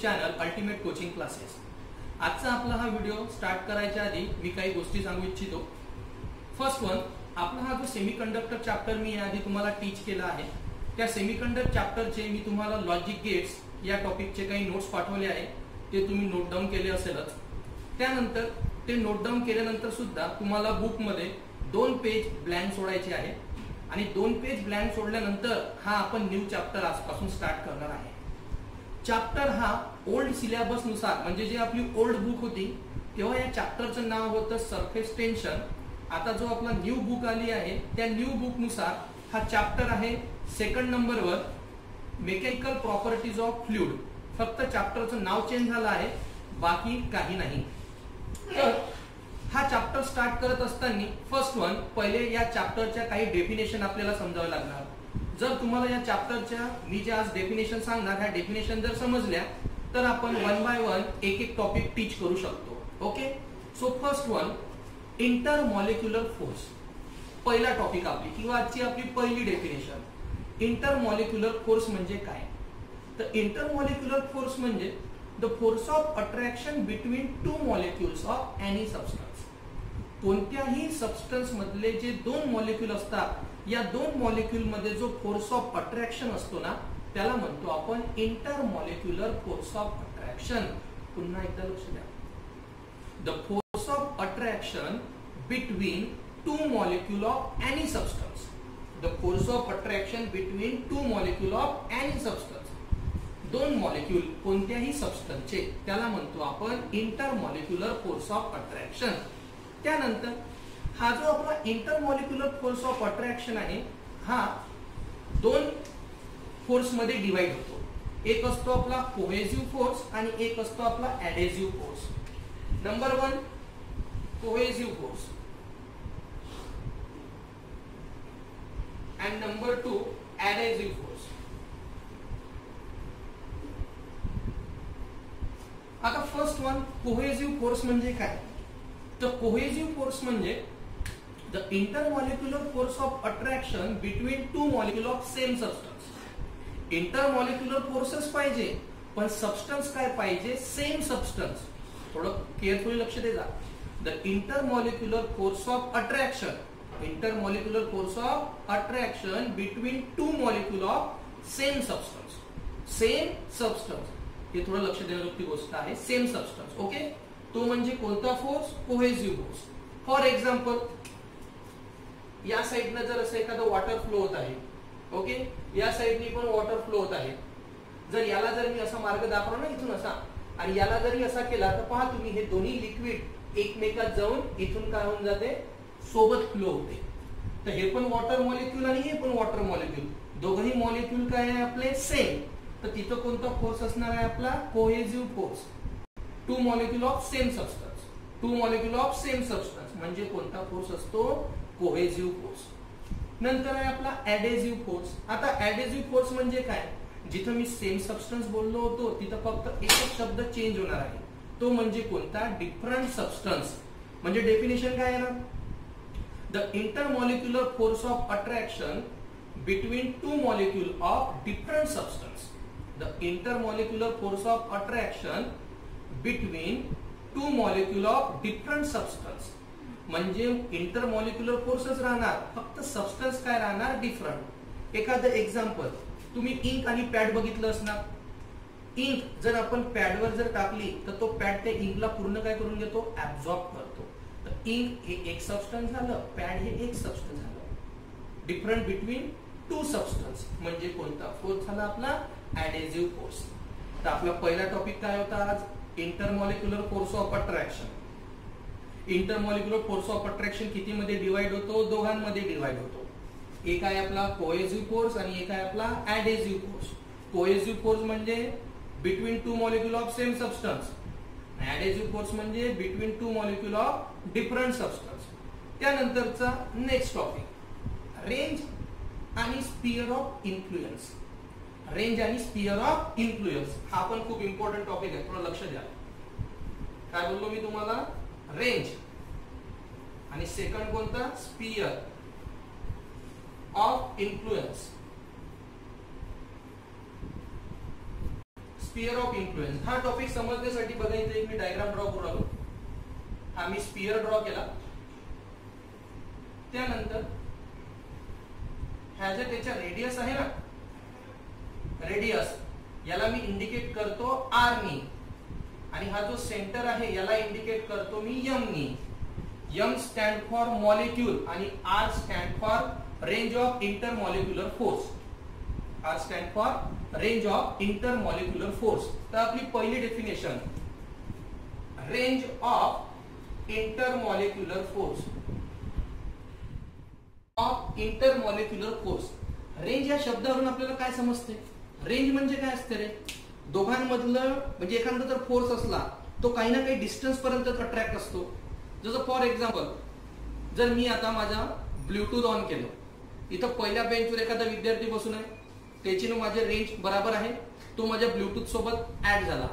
Channel ultimate coaching classes. आजचा आपला हा व्हिडिओ स्टार्ट करायच्या आधी मी काही गोष्टी सांगू इच्छितो। फर्स्ट वन, आपला हा जो सेमीकंडक्टर चॅप्टर मी याआधी तुम्हाला टीच केला आहे, त्या सेमीकंडक्टर चॅप्टरचे मी तुम्हाला लॉजिक गेट्स या टॉपिकचे काही नोट्स पाठवले आहे, ते तुम्ही नोट डाऊन केले असेलच। त्यानंतर ते नोट डाऊन केल्यानंतर सुद्धा तुम्हाला बुक मध्ये 2 पेज ब्लँक सोडायचे आहे आणि 2 पेज ब्लँक सोडल्यानंतर हा आपण न्यू चॅप्टर आजपासून स्टार्ट करणार आहे। चॅप्टर हा ओल्ड सिलेबस नुसार, म्हणजे जे आपली ओल्ड बुक होती तेव्हा या चॅप्टरचं नाव होतं सरफेस टेन्शन। आता जो आपला न्यू बुक आली आहे त्या न्यू बुक नुसार हा चॅप्टर आहे 2nd नंबरवर मेकॅनिकल प्रॉपर्टीज ऑफ फ्लुइड। फक्त चॅप्टरचं नाव चेंज झालं आहे, बाकी काही नाही। तर हा चॅप्टर स्टार्ट करत असताना फर्स्ट वन, पहिले या चॅप्टरच्या काही डेफिनेशन आपल्याला समजावं लागणार। जर तुम्हाला या चॅप्टरच्या मी जे आज डेफिनेशन सांगणार ह्या डेफिनेशन जर समजल्या तर आपण 1 बाय 1 एक टॉपिक टीच करू शकतो। Okay, so first one, intermolecular force. पहिला टॉपिक आपली किंवा आजची आपली पहिली डेफिनेशन, इंटरमॉलिक्युलर फोर्स म्हणजे काय? तर इंटरमॉलिक्युलर फोर्स म्हणजे the force of attraction between 2 molecules of any substance. कोणत्याही सबस्टन्स मधले जे 2 मॉलिक्यूल असतात, या 2 मॉलिक्यूल मध्ये जो फोर्स ऑफ अट्रॅक्शन असतो ना, त्याला म्हणतो आपण इंटरमॉलिक्युलर फोर्स ऑफ अट्रॅक्शन। पुन्हा एकदा लक्ष द्या, the force of attraction between 2 molecule of any substance. The force of attraction between 2 molecule of any substance, 2 molecule कोणत्याही सबस्टन्सचे, त्याला म्हणतो आपण इंटरमॉलिक्युलर फोर्स ऑफ अट्रॅक्शन। त्यानंतर हा जो आपला इंटरमॉलिक्युलर फोर्स ऑफ अट्रॅक्शन आहे, हा 2 फोर्स मध्ये डिवाइड होतो। एक असतो आपला कोहेसिव्ह फोर्स आणि एक असतो आपला adhesive force. Number 1 cohesive force and number 2 adhesive force। आता फर्स्ट वन, कोहेसिव्ह फोर्स म्हणजे काय? तर कोहेसिव्ह फोर्स म्हणजे the intermolecular force of attraction between 2 molecule of same substance. Intermolecular forces पाहिजे, पण सबस्टन्स काय पाहिजे? Same substance. थोडं केअरफुली लक्ष द्या। The intermolecular force of attraction, intermolecular force of attraction between 2 molecule of same substance. Same substance, हे थोडं लक्ष देण्याजोगती गोष्ट आहे। सेम सबस्टन्स, ओके, तो म्हणजे कोणता force? Cohesive force. For example, या साइडनं जर असं एखादं वॉटर फ्लो होत आहे, ओके, या साइडनी पण वॉटर फ्लो होत आहे। जर याला जर मी असा मार्ग दाखवला ना इथून असा, आणि याला जरी असा केला तर पहा तुम्ही, हे दोन्ही लिक्विड एकमेकात जाऊन इथून काय होऊन जाते? सोबत फ्लो होते। तर हे पण वॉटर मॉलिक्यूल आणि हे पण वॉटर मॉलिक्यूल, दोघही मॉलिक्यूल काय आहे आपले? सेम। तर तिथं कोणता फोर्स असणार आहे आपला? Cohesive force. 2 molecule of same substance, 2 molecule of same substance म्हणजे कोणता फोर्स असतो? Cohesive force. नंतर आहे आपला ऍडेसिव्ह फोर्स। आता ऍडेसिव्ह फोर्स म्हणजे काय? जिथं मी सेम सबस्टन्स बोललो होतो तिथं फक्त एकच शब्द चेंज होणार आहे, तो म्हणजे कोणता? Different substance. म्हणजे डेफिनेशन काय आहे ना, the intermolecular force of attraction between 2 molecule of different substance. The intermolecular force of attraction between 2 molecule of different substance म्हणजे इंटरमॉलिक्युलर फोर्सच राहणार, फक्त सबस्टन्स काय राहणार? डिफरंट। एखादं एक्झाम्पल, तुम्ही इंक आणि पॅड बघितलं असणार। इंक जर आपण पॅडवर जर टाकली तर तो पॅड त्या इंकला पूर्ण काय करून घेतो? ऍब्झॉर्ब करतो। तर इंक हे एक सबस्टन्स झालं, पॅड हे एक सबस्टन्स झालं। डिफरंट बिटवीन 2 सबस्टन्स म्हणजे कोणता फोर्स झाला आपला? Adhesive force. तर आपला पहिला टॉपिक काय होता आज? Intermolecular force of attraction. Intermolecular force of attraction किती मध्ये डिवाइड होतो? दोघांमध्ये डिवाइड होतो। एक आहे आपला कोहेसिव्ह फोर्स आणि एक आहे आपला ऍडेसिव्ह फोर्स। कोहेसिव्ह फोर्स म्हणजे between 2 molecule of same substance, adhesive force म्हणजे between 2 molecule of different substance. त्यानंतरचा नेक्स्ट टॉपिक, रेंज आणि स्फिअर ऑफ इन्फ्लुएन्स। रेंज आणि स्फिअर ऑफ इन्फ्लुएन्स हा पण खूप इम्पॉर्टंट टॉपिक आहे, थोडं लक्ष द्या। काय बोललो मी तुम्हाला? रेंज आणि सेकंड कोणता? Sphere of influence. Sphere of influence. हा टॉपिक समजण्यासाठी बघा इथे एक मी डायग्राम ड्रॉ करून आलो. हा मी स्पियर ड्रॉ केला. त्यानंतर ह्या ज्या त्याच्या रेडियस आहे ना, रेडियस याला मी इंडिकेट करतो आर नी, आणि हा जो सेंटर आहे याला इंडिकेट करतो मी एम नी. एम स्टँड फॉर मॉलिक्यूल आणि R stand for range of intermolecular force. R stand for range of intermolecular force. तर आपली पहिली definition, range of intermolecular force. Of intermolecular force. Range या शब्दावरून आपल्याला काय समजते? रेंज म्हणजे काय असते रे? दोघांमधलं म्हणजे एखादा जर फोर्स असला तो काही ना काही डिस्टन्स पर्यंत अट्रॅक्ट असतो. जसं फॉर एक्झाम्पल, जर मी आता माझा ब्लूटूथ ऑन केलं, इथं पहिल्या बेंचवर एखादा विद्यार्थी बसून आहे, त्याची ना माझे रेंज बरोबर आहे, तो माझ्या ब्लूटूथ सोबत ऍड झाला.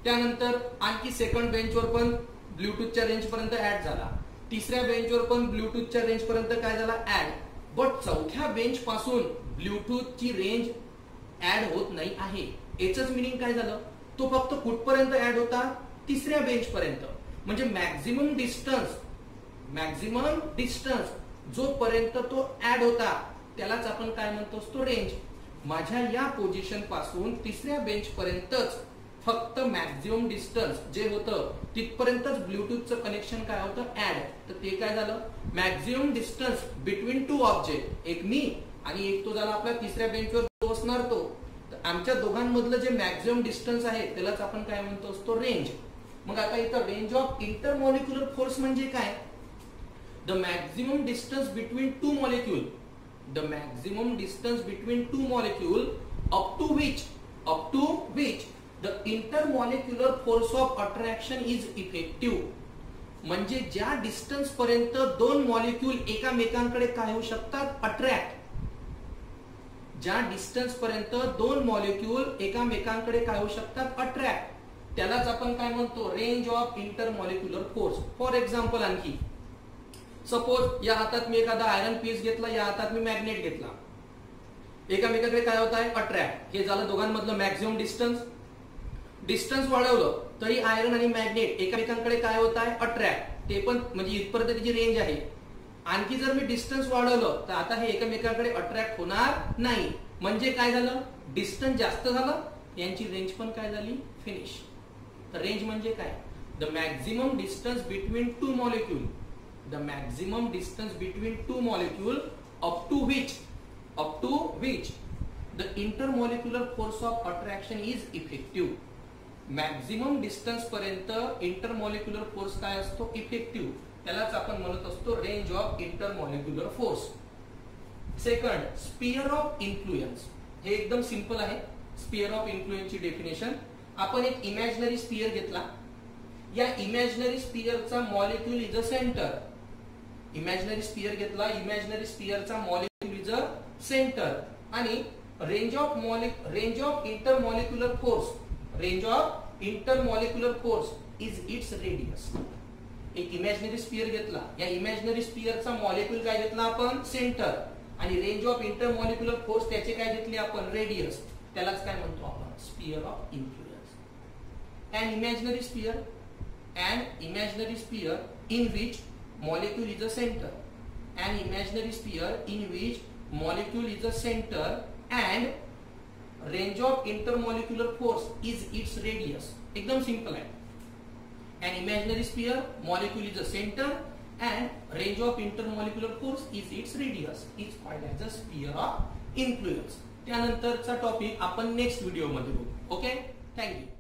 त्यानंतर आणखी सेकंड बेंचवर पण ब्लूटूथच्या रेंज पर्यंत ऍड झाला. तिसऱ्या बेंचवर पण ब्लूटूथच्या रेंज पर्यंत काय झाला? ऍड. बट चौथ्या बेंच पासून ब्लूटूथची रेंज ऍड होत नाही आहे. याचंच मिनिंग काय झालं? तो फक्त कुठपर्यंत ऍड होता? तिसऱ्या बेंच पर्यंत. म्हणजे मॅक्झिमम डिस्टन्स जोपर्यंत तो ऍड होता त्यालाच आपण काय म्हणतो? तो रेंज. माझ्या या पोझिशन पासून तिसऱ्या बेंच पर्यंतच फक्त मॅक्झिमम डिस्टन्स जे होतं तिथपर्यंतच ब्लूटूथचं कनेक्शन काय होतं? ऍड. तर ते काय झालं? Maximum distance between to object. एक मी आणि एक तो झाला आपल्या तिसऱ्या बेंचवर बसणार तो. आमच्या दोघांमधलं जे मॅक्झिमम डिस्टन्स आहे त्यालाच आपण काय म्हणतो? तो रेंज. मग आता इथं रेंज ऑफ इंटरमॉलिक्युलर फोर्स म्हणजे काय? The maximum distance between two molecule. The maximum distance between two molecule up to which the intermolecular force of attraction is effective. म्हणजे ज्या डिस्टन्स पर्यंत दोन मॉलिक्यूल एकामेकांकडे काय होऊ शकतात? अट्रॅक्ट. ज्या डिस्टन्स पर्यंत दोन मॉलिक्यूल एकामेकांकडे काय होऊ शकतात? अट्रॅक्ट. त्यालाच आपण काय म्हणतो? Range of intermolecular force. For example, आणखी सपोज या हातात मी एखादा आयरन पीस घेतला, या हातात मी मॅग्नेट घेतला. एकामेकांकडे काय होत आहे? अट्रॅक्ट. हे झालं दोघांमधलं मॅक्झिमम डिस्टन्स. डिस्टन्स वाढवलं तरी आयरन आणि मॅग्नेट एकामेकांकडे काय होत आहे? अट्रॅक्ट. ते पण म्हणजे इथपर्यंत त्याची रेंज आहे. आणखी जर मी डिस्टन्स वाढवलं तर आता हे एकमेकांकडे अट्रॅक्ट होणार नाही. म्हणजे काय झालं? डिस्टन्स जास्त झालं, यांची रेंज पण काय झाली? फिनिश. तर रेंज म्हणजे काय? The maximum distance between two molecule. The maximum distance between two molecule up to which the intermolecular force of attraction is effective. Maximum distance पर्यंत इंटरमॉलिक्युलर फोर्स काय असतो? इफेक्टिव्ह. त्यालाच आपण म्हणत असतो range of intermolecular force. Second, sphere of influence. हे एकदम simple आहे. स्पियर ऑफ इन्फ्लुएन्सची डेफिनेशन, आपण एक इमॅजिनरी स्पियर घेतला. या इमॅजिनरी स्पियरचा molecule is a centre. Imaginary sphere घेतला, इमॅजिनरी स्पियरचा मॉलिक्यूल इज अ सेंटर. आणि range of intermolecular force is its radius. एक इमॅजिनरी स्पियर घेतला, या इमॅजिनरी स्पियरचा मॉलिक्यूल काय घेतला आपण? सेंटर. आणि रेंज ऑफ इंटरमॉलिक्युलर फोर्स त्याचे काय घेतले आपण? रेडियस. त्यालाच काय म्हणतो आपण? Sphere of influence. An imaginary sphere in which molecule is a center. An imaginary sphere in which molecule is a center and range of intermolecular force is its radius. एकदम simple आहे. An imaginary sphere, molecule is a center and range of intermolecular force is its radius. Is called as a sphere of influence. त्यानंतरचा topic आपण next video मध्ये बघू. Okay, thank you.